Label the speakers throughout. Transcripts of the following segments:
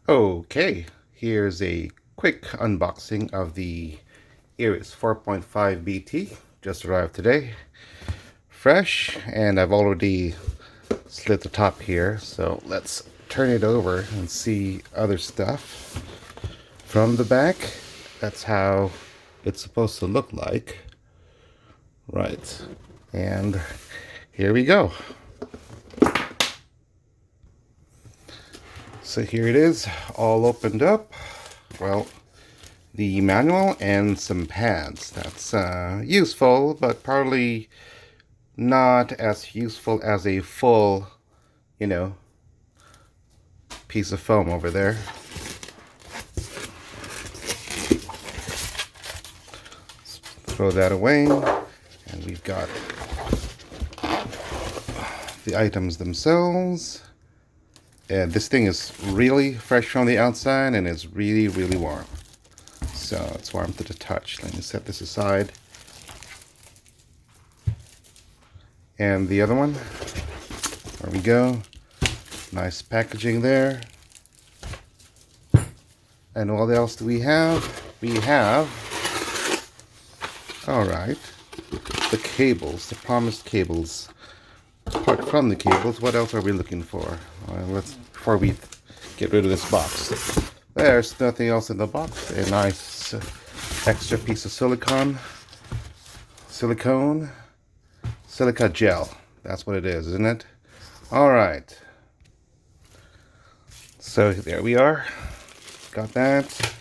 Speaker 1: Okay, here's a quick unboxing of the Eris 4.5 BT. Just arrived today. Fresh, and I've already slit the top here, so let's turn it over and see other stuff from the back. That's how it's supposed to look like. Right, and here we go. So here it is, all opened up. Well, the manual and some pads. That's useful, but probably not as useful as a full, piece of foam over there. Let's throw that away, and we've got the items themselves. And this thing is really fresh from the outside, and it's really, really warm. So it's warm to the touch. Let me set this aside. And the other one, there we go. Nice packaging there. And what else do we have? We have, all right, the cables, the promised cables. Apart from the cables, what else are we looking for? Before we get rid of this box. There's nothing else in the box. A nice extra piece of silicone. Silica gel. That's what it is, isn't it? All right. So there we are. Got that.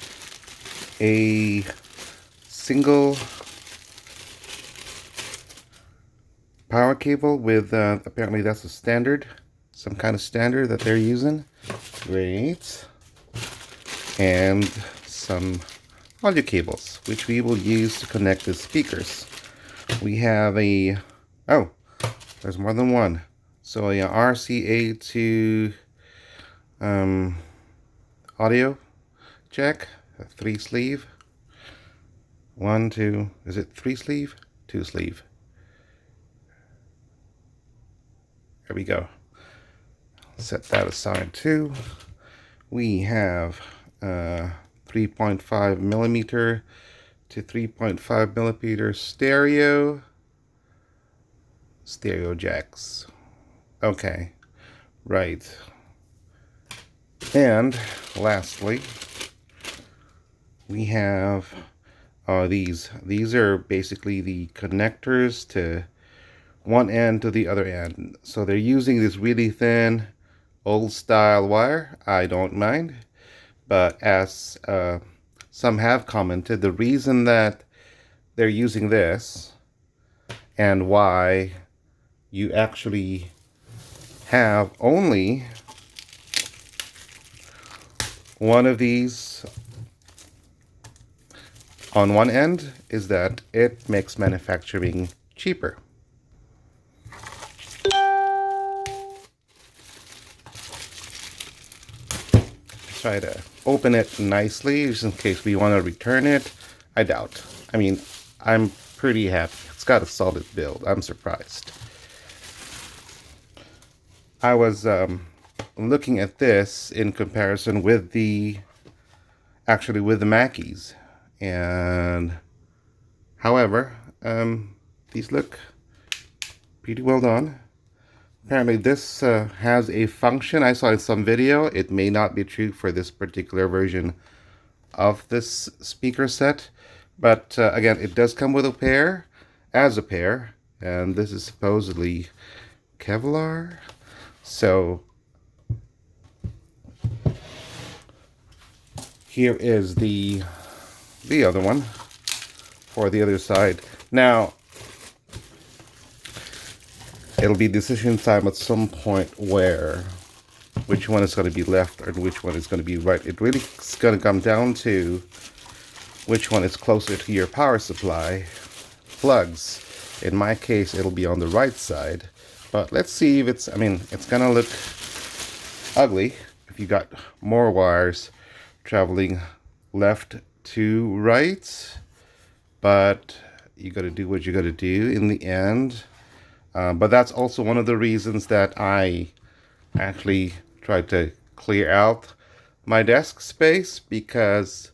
Speaker 1: A single power cable with, apparently that's a standard. Some kind of standard that they're using. Great. And some audio cables, which we will use to connect the speakers. We have a, oh, there's more than one. So a RCA to audio jack, a 3-sleeve. 1, 2, is it 3-sleeve? 2-sleeve. There we go. Set that aside too. We have 3.5 millimeter to 3.5 millimeter stereo jacks. Okay, right. And lastly, we have these. These are basically the connectors to one end to the other end. So they're using this really thin old style wire. I don't mind, but as some have commented, the reason that they're using this and why you actually have only one of these on one end is that it makes manufacturing cheaper. Try to open it nicely just in case we want to return it. I doubt. I mean, I'm pretty happy. It's got a solid build. I'm surprised. I was looking at this in comparison with the Mackeys, and however, these look pretty well done. Apparently this has a function. I saw in some video. It may not be true for this particular version of this speaker set, but again, it does come with a pair, and this is supposedly Kevlar. So here is the other one for the other side. Now, it'll be decision time at some point where which one is going to be left and which one is going to be right. It really is going to come down to which one is closer to your power supply plugs. In my case, it'll be on the right side, but let's see if it's, I mean, it's going to look ugly if you got more wires traveling left to right, but you got to do what you got to do in the end. But that's also one of the reasons that I actually tried to clear out my desk space because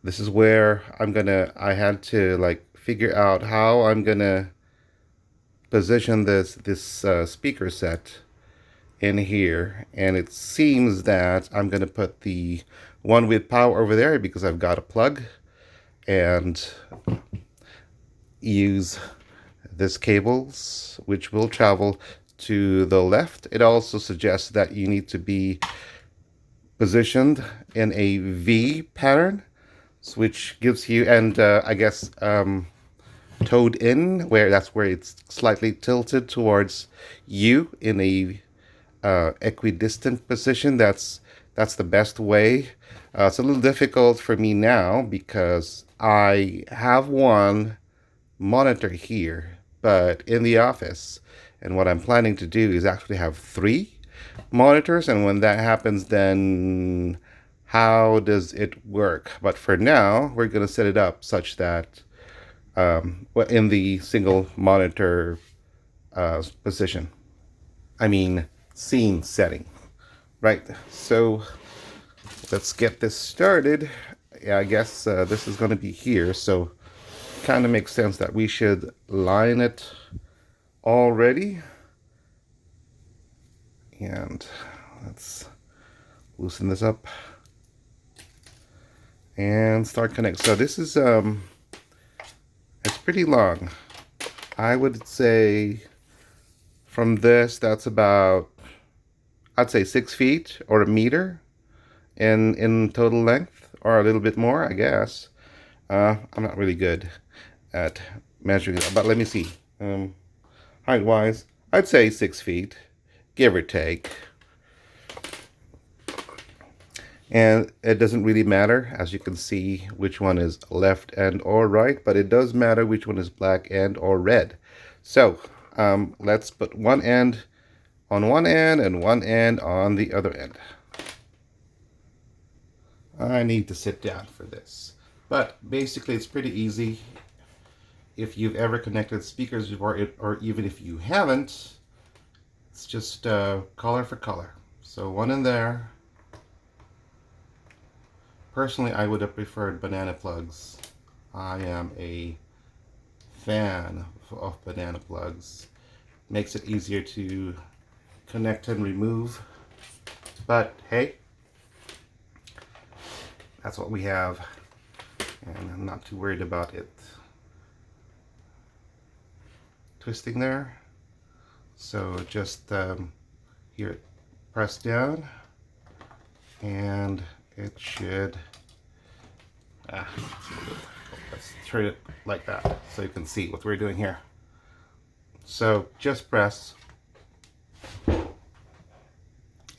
Speaker 1: this is where I had to like figure out how I'm gonna position this speaker set in here, and it seems that I'm gonna put the one with power over there because I've got a plug, and use this cables which will travel to the left. It also suggests that you need to be positioned in a V pattern, which gives you, and I guess toed in, where that's where it's slightly tilted towards you in a equidistant position. That's the best way. It's a little difficult for me now because I have one monitor here, but in the office. And what I'm planning to do is actually have 3 monitors. And when that happens, then how does it work? But for now, we're going to set it up such that in the single monitor position. I mean, scene setting. Right. So let's get this started. Yeah, I guess this is going to be here. So kind of makes sense that we should line it already. And let's loosen this up and start connect. So this is it's pretty long. I would say from this, that's about, I'd say 6 feet or a meter in total length, or a little bit more, I guess. I'm not really good at measuring that, but let me see. Height wise, I'd say 6 feet, give or take. And it doesn't really matter, as you can see, which one is left and or right, but it does matter which one is black and or red. So let's put one end on one end and one end on the other end. I need to sit down for this, but basically it's pretty easy. If you've ever connected speakers before, or even if you haven't, it's just color for color. So one in there. Personally, I would have preferred banana plugs. I am a fan of banana plugs. Makes it easier to connect and remove. But hey, that's what we have. And I'm not too worried about it twisting there. So just here, press down, and it should, let's turn it like that so you can see what we're doing here. So just press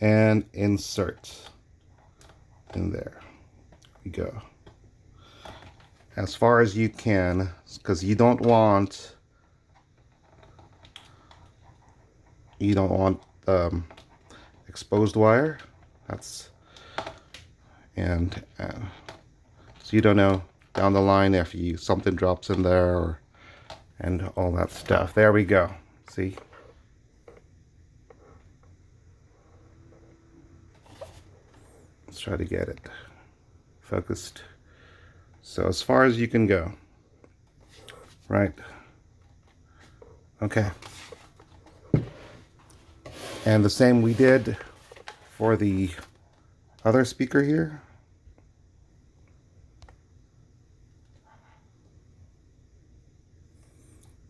Speaker 1: and insert in there. We go as far as you can, because you don't want exposed wire. That's, and so you don't know down the line if something drops in there, and all that stuff. There we go. See? Let's try to get it focused. So as far as you can go. Right. Okay. And the same we did for the other speaker here.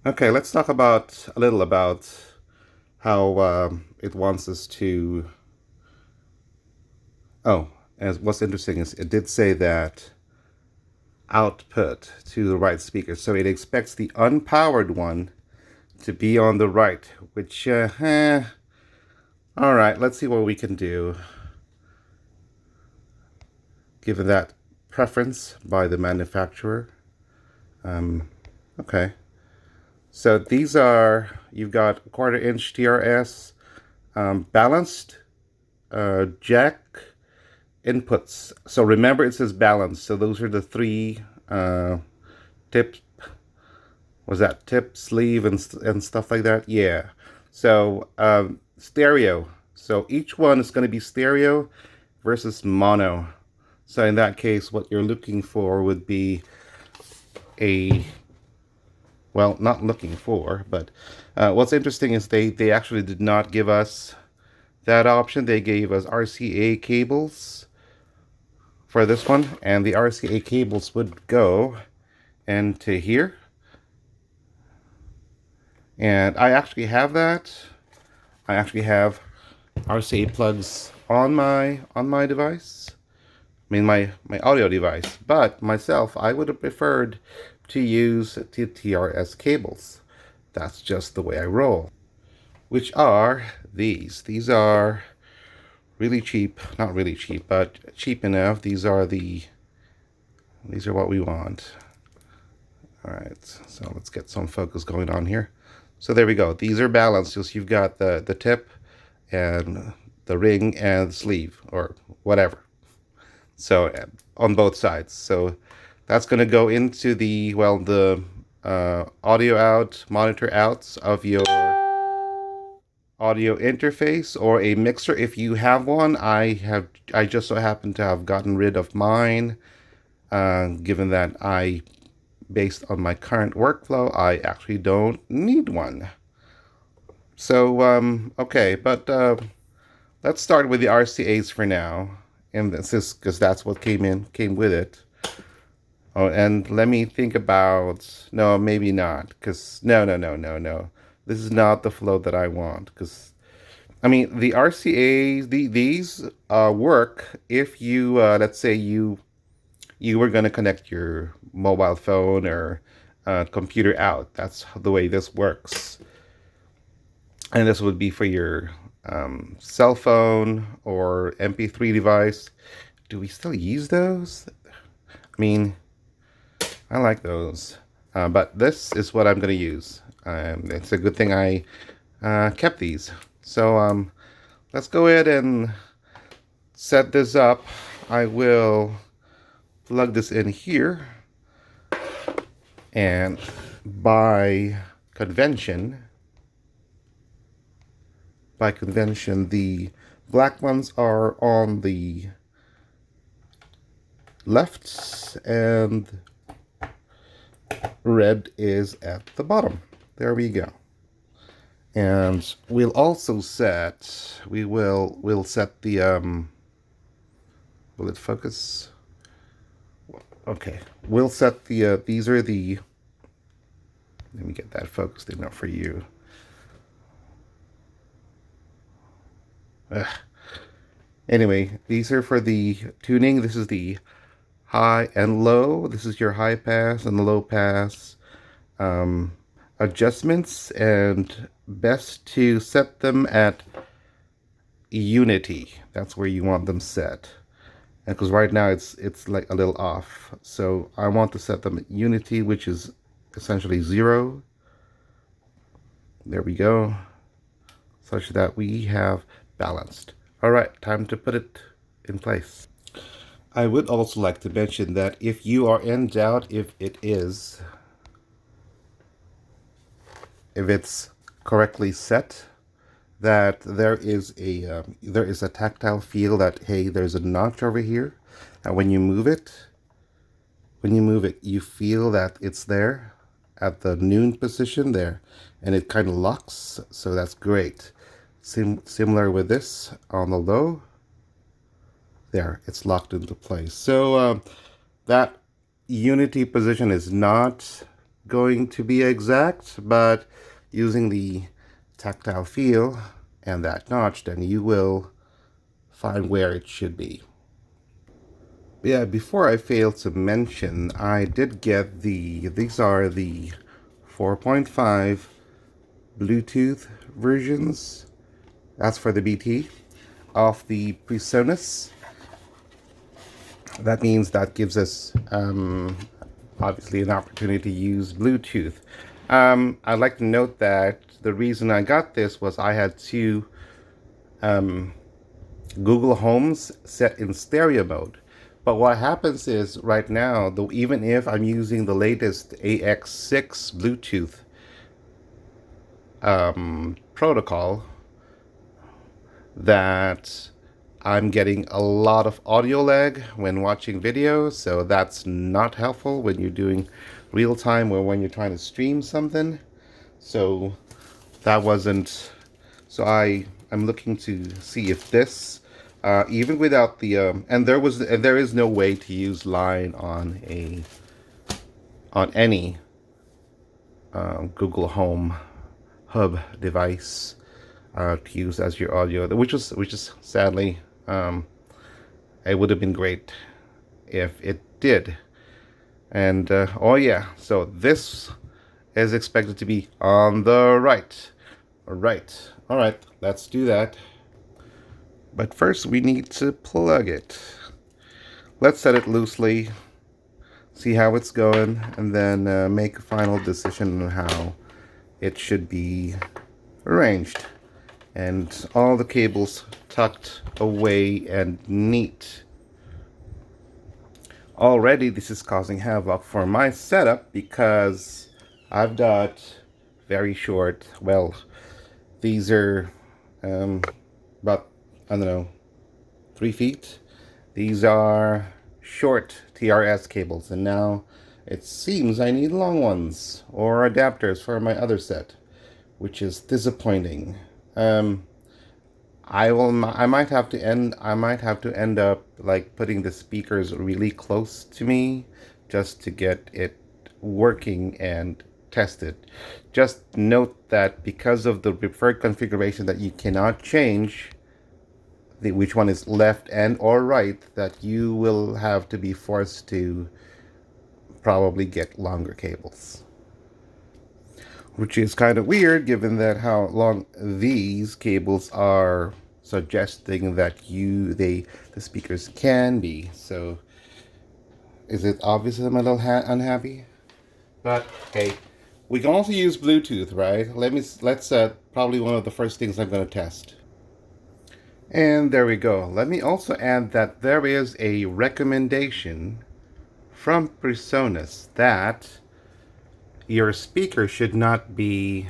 Speaker 1: Okay, let's talk a little about how it wants us to. Oh, and what's interesting is it did say that output to the right speaker. So it expects the unpowered one to be on the right, which, all right, let's see what we can do. Given that preference by the manufacturer. Okay. So these are, you've got 1/4 inch TRS, balanced jack inputs. So remember, it says balanced. So those are the 3 tip. Was that tip, sleeve, and stuff like that? Yeah. So stereo. So each one is going to be stereo versus mono. So in that case, what you're looking for would be a, well, not looking for, but what's interesting is they actually did not give us that option. They gave us RCA cables for this one, and the RCA cables would go into here. And I actually have that. I actually have RCA plugs on my device. I mean my audio device. But myself, I would have preferred to use TRS cables. That's just the way I roll. Which are these. These are really cheap. Not really cheap, but cheap enough. These are what we want. Alright, so let's get some focus going on here. So there we go. These are balanced. So you've got the tip and the ring and the sleeve or whatever. So on both sides. So that's going to go into the, well, the audio out, monitor outs of your audio interface or a mixer if you have one. I just so happen to have gotten rid of mine, given that based on my current workflow, I actually don't need one. So, okay, but let's start with the RCAs for now. And this is because that's what came with it. Oh, and let me think about, no, maybe not, because no. This is not the flow that I want, because, I mean, the RCAs, these work if you, let's say you were going to connect your mobile phone or computer out. That's the way this works. And this would be for your cell phone or MP3 device. Do we still use those? I mean, I like those. But this is what I'm going to use. It's a good thing I kept these. So let's go ahead and set this up. I will plug this in here. And by convention, the black ones are on the left and red is at the bottom. There we go. And we'll also set, we'll set the, will it focus? Okay, we'll set the, these are the, let me get that focused enough for you. Anyway, these are for the tuning. This is the high and low. This is your high pass and the low pass adjustments, and best to set them at unity. That's where you want them set. And because right now it's like a little off. So I want to set them at unity, which is essentially 0. There we go. Such that we have balanced. All right, time to put it in place. I would also like to mention that if you are in doubt if it's correctly set, that there is a tactile feel that, hey, there's a notch over here, and when you move it, you feel that it's there at the noon position there, and it kind of locks. So that's great. Similar with this on the low. There, it's locked into place. So that unity position is not going to be exact, but using the tactile feel and that notch, then you will find where it should be. Yeah, before I fail to mention, I did get these are the 4.5 Bluetooth versions. That's for the BT of the PreSonus. That means that gives us obviously an opportunity to use Bluetooth. I'd like to note that the reason I got this was I had two Google Homes set in stereo mode. But what happens is right now, though, even if I'm using the latest AX6 Bluetooth protocol, that I'm getting a lot of audio lag when watching videos, so that's not helpful when you're doing real time or when you're trying to stream something. So that wasn't, so I'm looking to see if this, even without the, and there is no way to use line on any Google Home Hub device to use as your audio, which is sadly, it would have been great if it did. And oh yeah, so this is expected to be on the right. All right, let's do that. But first we need to plug it. Let's set it loosely, see how it's going, and then make a final decision on how it should be arranged. And all the cables tucked away and neat. Already this is causing havoc for my setup because I've got very short, well, these are about, I don't know, 3 feet. These are short TRS cables, and now it seems I need long ones or adapters for my other set, which is disappointing. I might have to end up like putting the speakers really close to me just to get it working and tested. Just note that because of the preferred configuration that you cannot change which one is left and or right, that you will have to be forced to probably get longer cables. Which is kind of weird given that how long these cables are suggesting that the speakers can be. So is it obvious I'm a little unhappy? But hey, we can also use Bluetooth, right? Let's probably one of the first things I'm going to test. And there we go. Let me also add that there is a recommendation from PreSonus that your speaker should not be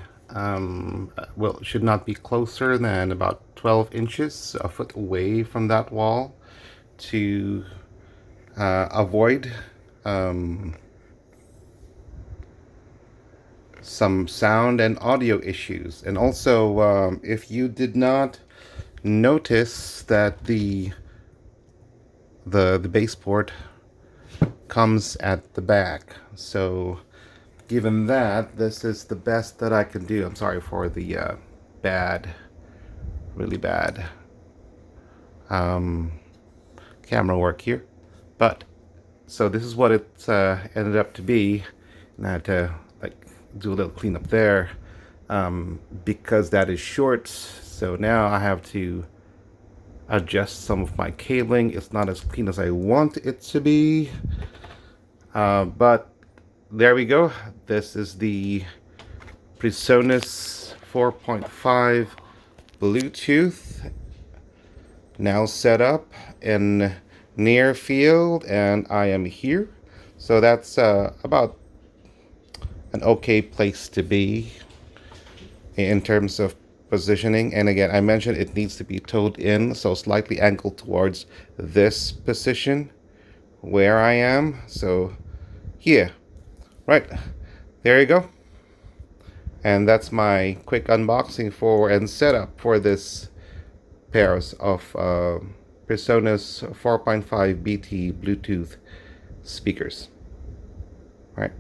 Speaker 1: should not be closer than about 12 inches, a foot away from that wall, to avoid some sound and audio issues. And also, if you did not notice that the baseboard comes at the back, so given that, this is the best that I can do. I'm sorry for the really bad camera work here, but so this is what it ended up to be. And I had to like do a little cleanup there because that is short. So now I have to adjust some of my cabling. It's not as clean as I want it to be, but there we go. This is the PreSonus 4.5 Bluetooth now set up in near field, and I am here. So that's about an okay place to be in terms of positioning. And again, I mentioned it needs to be towed in, so slightly angled towards this position where I am. So here, right, there you go. And that's my quick unboxing for and setup for this pairs of PreSonus 4.5 BT Bluetooth speakers. All right.